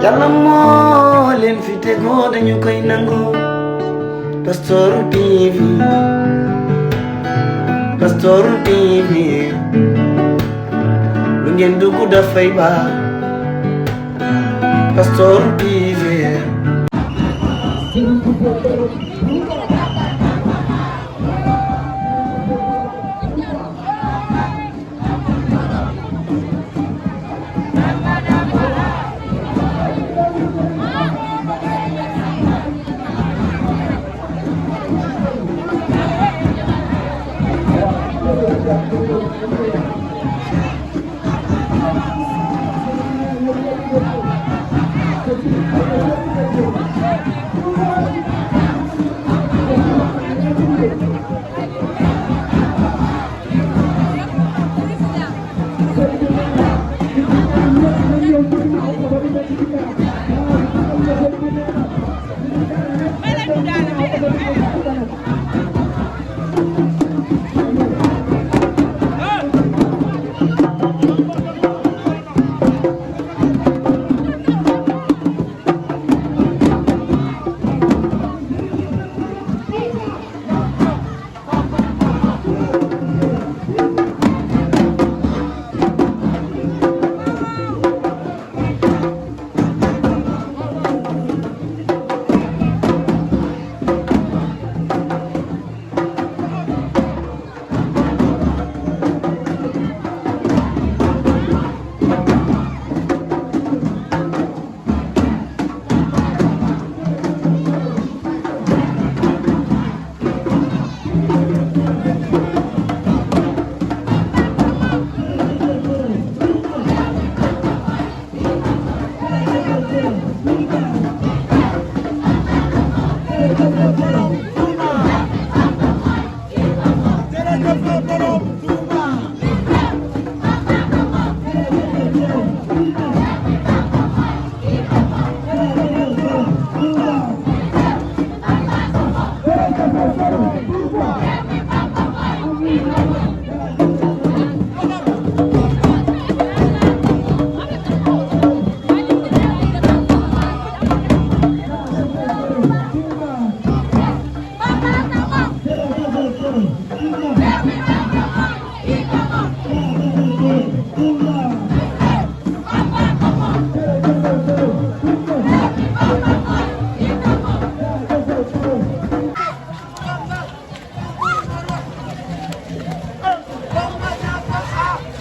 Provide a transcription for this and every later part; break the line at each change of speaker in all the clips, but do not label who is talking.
Yàlla moo leen fi tegoo dañu koy nangu. Pastoru TV, Pastoru TV, lu ngeen dugg dafay baax. Pastoru TV.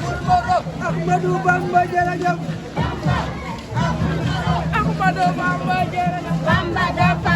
Ahmadou Bamba jërëjëf. Ahmadou Bamba jërëjëf. Bamba dafa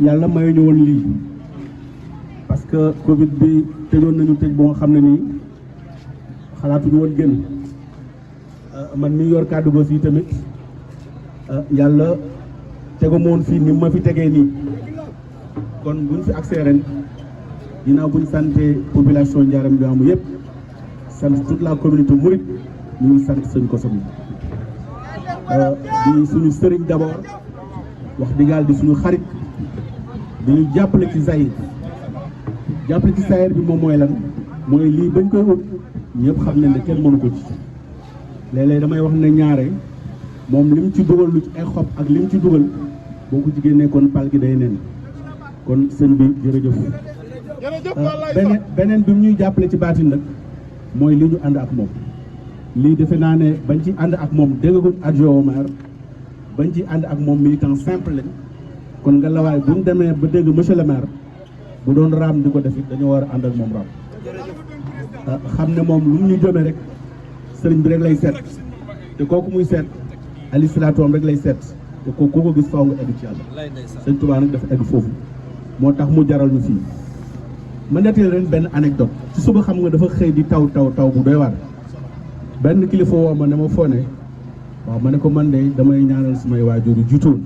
yàlla may ñu woon lii parce que Covid bi tëjoon nañu tëj boo xam ne nii xalaatuñu woon gën man mi yor kàddu ba fii tamit yàlla tego ma woon fii ni ma fi tegee nii kon buñ fi accès ren ginnaaw buñ santé population Ndiarème Limamoulaye yëpp sant toute la communauté mouride ñu ngi sant sëñ Kosso mi di suñu sëriñ d'abord wax dëgg di suñu xarit dañu jàppale ci Zahir bi moom mooy lan mooy lii bañ koy ut ñëpp xam nañ ne kenn mënu ko ci léeg-léeg damay wax ne ñaare moom lim ci dugal lu ci ay xob ak lim ci dugal boo ko jigéen nekkoon pal gi day nen kon sëñ bi jërëjëf beneen bi ñuy jàppale ci baatin nag mooy li ñu ànd ak moom lii defe naa ne bañ ci ànd ak moom déggaguñ adjoint au maire bañ ci ànd ak moom militant simple lañ kon nga lawaay bu ñu demee ba dégg monsieur le maire bu doon raam di ko def it dañoo war a ànd ak moom raam xam ne moom lu ñu jëmee rek sëriñ bi rek lay seet te kooku muy seet ali salaatu am rek lay seet te kooku ko gis faaw nga egg ci yàlla sëñ Tuubaa nag dafa egg foofu moo tax mu jaral ñu fii ma nettali leen benn anecdote ci suba xam nga dafa xëy di taw bu doy waar benn kilifa woo ma ne ma foo ne waaw ma ne ko man de damay ñaanal sumay waajur yu jiitoon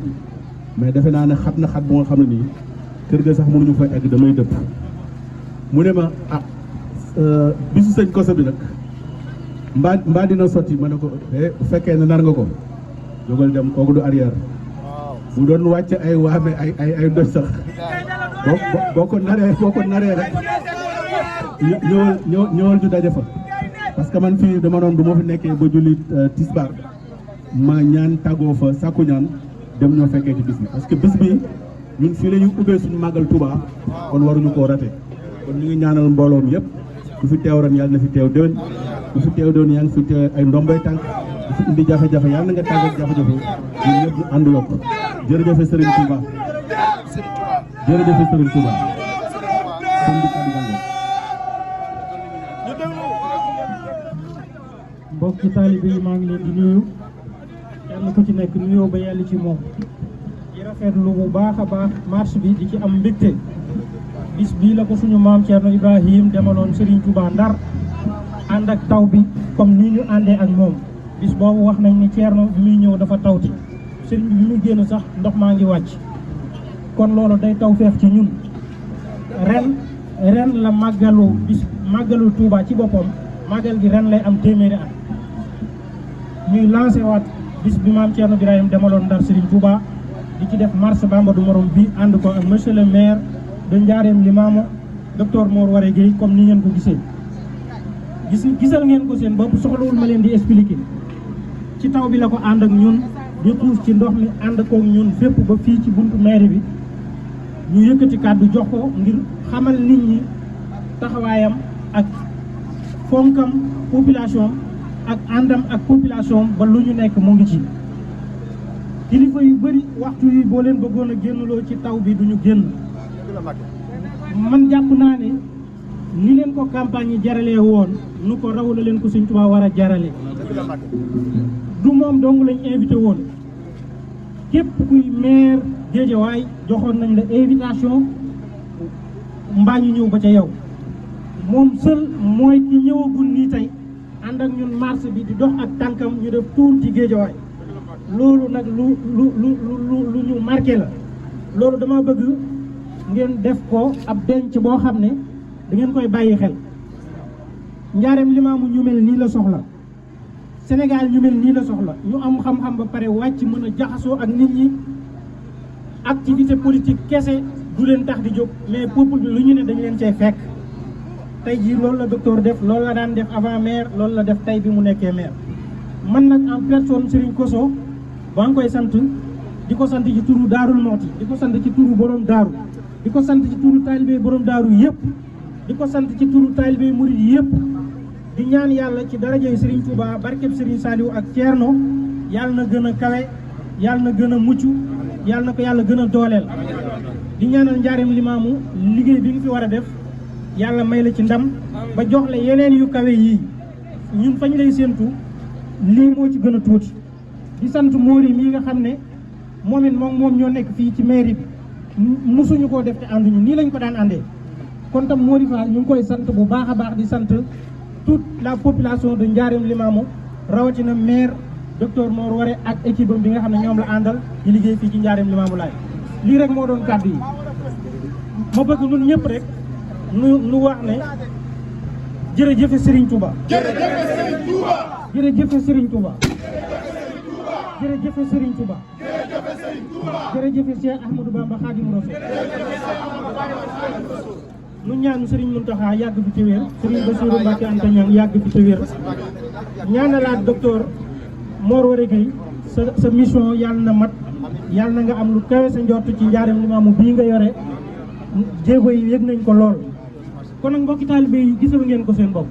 mais defe naa ne xat na xat bu nga xam ne nii kër ga sax mënuñu fa egg damay dëpp mu ne ma bisu sëñ Koso bi nag mbaa dina sotti ma ne ko bu fekkee ne nar nga ko jógal dem kooku du arrière bu doon wàcc ay waame ay doj sax boo ko naree rek ñëwal ñu daje fa parce que man fii dama doon du ma fi nekkee ba julli tisbaar ma ñaan tàggoo fa sàkku ñaan dem ñoo fekkee ci bis bi parce que bis bi ñun fii la ñu ubbee suñu màggal Touba kon waruñu koo rate kon ñu ngi ñaanal mbooloo mi yëpp ku fi teew ren yàlla na fi teew déwén ku fi teew déwén yaa ngi fi teew ay ndombay tànk ku fi indi jafe-jafe yàlla na nga tàggat jafe-jafe ñun ñëpp ñu ànd yokk jërëjëf Serigne Touba jërëjëf Serigne Touba
mbokki taalibe yi maa ngi leen di nuyu kenn ku ci nekk nuyoo ba yàlla ci moom di rafetlu bu baax a baax marche bi di ci am mbégte bis bii la ko suñu maam Thierno Ibrahim demaloon Serigne Touba Ndar ànd ak taw bi comme ni ñu àndee ak moom bis boobu wax nañ ni Thierno bi muy ñëw dafa tawti Serigne bi muy génn sax ndox maa ngi wàcc kon loolu day taw feex ci ñun ren la màggalu Touba ci boppam màggal gi ren lay am téeméeri at ñuy lancé waat bis bi maam Thierno Ibrahim demaloon Ndar Serigne Touba di ci def marche Bamba du morom bi ànd ko ak monsieur le maire de Ndiarème Limaamo docteur Mor Waré Gueye comme ni ngeen ko gisee gisal ngeen ko seen bopp soxlawul ma leen di expliquer ci taw bi la ko ànd ak ñun di xuus ci ndox mi ànd kook ñun fépp ba fii ci buntu maire bi ñu yëkkati kàddu jox ko ngir xamal nit ñi taxawaayam ak fonkam population ak àndam ak population ba lu ñu nekk mu ngi ci kilifa yu bëri waxtu yi boo leen bëggoon a génnloo ci taw bi duñu génn man jàpp naa ne ni leen ko campagne yi jaralee woon nu ko raw la leen ko Sëñ Tuubaa war a jarale du moom dong lañ invité woon képp kuy maire Géejawaay joxoon nañ la invitation mbaa ñu ñëw ba ca yow moom seul mooy ki ñëwagul nii tey ànd ak ñun marche bi di dox ak tànkam ñu def tour ci Géejawaay loolu nag lu ñu marqué la loolu dama bëgg ngeen def ko ab denc boo xam ne da ngeen koy bàyyi xel Ndiarème Limaamo ñu mel nii la soxla Sénégal ñu mel nii la soxla ñu am xam-xam ba pare wàcc mën a jaxasoo ak nit ñi activité politique kese du leen tax di jóg mais peuple bi lu ñu ne dañ leen cay fekk tey jii loolu la docteur def loolu la daan def avant maire loolu la def tey bi mu nekkee maire man nag en personne Serigne Koso ba nga koy sant di ko sant ci turu Daarul Mooti di ko sant ci turu borom daaru di ko sant ci turu taalibe borom daaru yëpp di ko sant ci turu taalibe murid yëpp di ñaan yàlla ci darajey Serigne Touba barkeb Serigne Saliou ak Thierno yàlla na gën a kawe yàlla na gën a mucc yàlla na ko yàlla gën a dooleel di ñaanal Ndiarème Limaamo liggéey bi nga fi war a def yàlla may la ci ndam ba jox la yeneen yu kawe yii ñun fañ lay séentu lii moo ci gën a tuuti di sant Mori mii nga xam ne moom it moom ñoo nekk fii ci mairie bi musuñu koo def te ànduñu nii lañ ko daan àndee kon tam Mori Fall ñu ngi koy sant bu baax a baax di sant toute la population de Ndiarème Limaamo rawatina maire docteur Mor Waré ak équipe am bi nga xam ne ñoom la àndal di liggéey fii ci Ndiarème Limaamo laay lii rek moo doon kàddu yi ma bëgg ñun ñëpp rek nu wax ne jërëjëf Serigne Touba. jërëjëf Serigne Touba. jërëjëf Serigne Touba. jërëjëf Cheikh Ahmadou Bamba Khadimu Rasul. nu ñaan Serigne Mountakha yàgg fi ci wér Serigne Bassirou Mbacké Anta Niang yàgg fi ci wér ñaanalaat docteur Mor Waré Gueye sa mission yàlla na mat yàlla na nga am lu kawe sa njort ci Ndiarème Limaamo bii nga yore jéego yi yëg nañ ko lool kon nag mbokki taalibe yi gisal ngeen ko seen bopp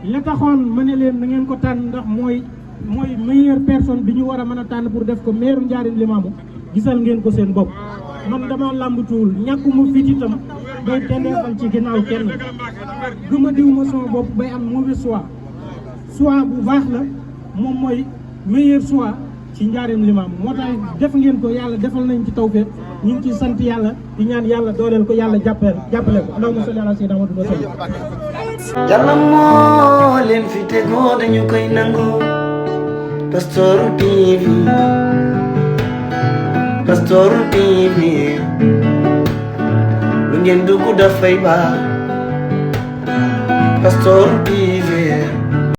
la taxoon ma ne leen na ngeen ko tànn ndax mooy meilleure personne bi ñu war a mën a tànn pour def ko maire Ndiarème Limamoul gisal ngeen ko seen bopp. man dama làmbatuwul ñàkkuma fit itam bay tendeefal ci ginnaaw kenn duma diw ma sama bopp bay am mauvais choix bu baax la moom mooy meilleur choix ci Ndiarème Limamoul moo tax def ngeen ko yàlla defal nañ ci tawfeex ñu ngi ciy sant yàlla di ñaan yàlla dooleel ko yàlla jàppale ko allahumma salli ala sayyidina Muhammad wa sallam.
Yàlla moo leen fi tegoo dañu koy nangu Pastoor TV Pastoor TV lu ngeen dugg dafay baax Pastoor TV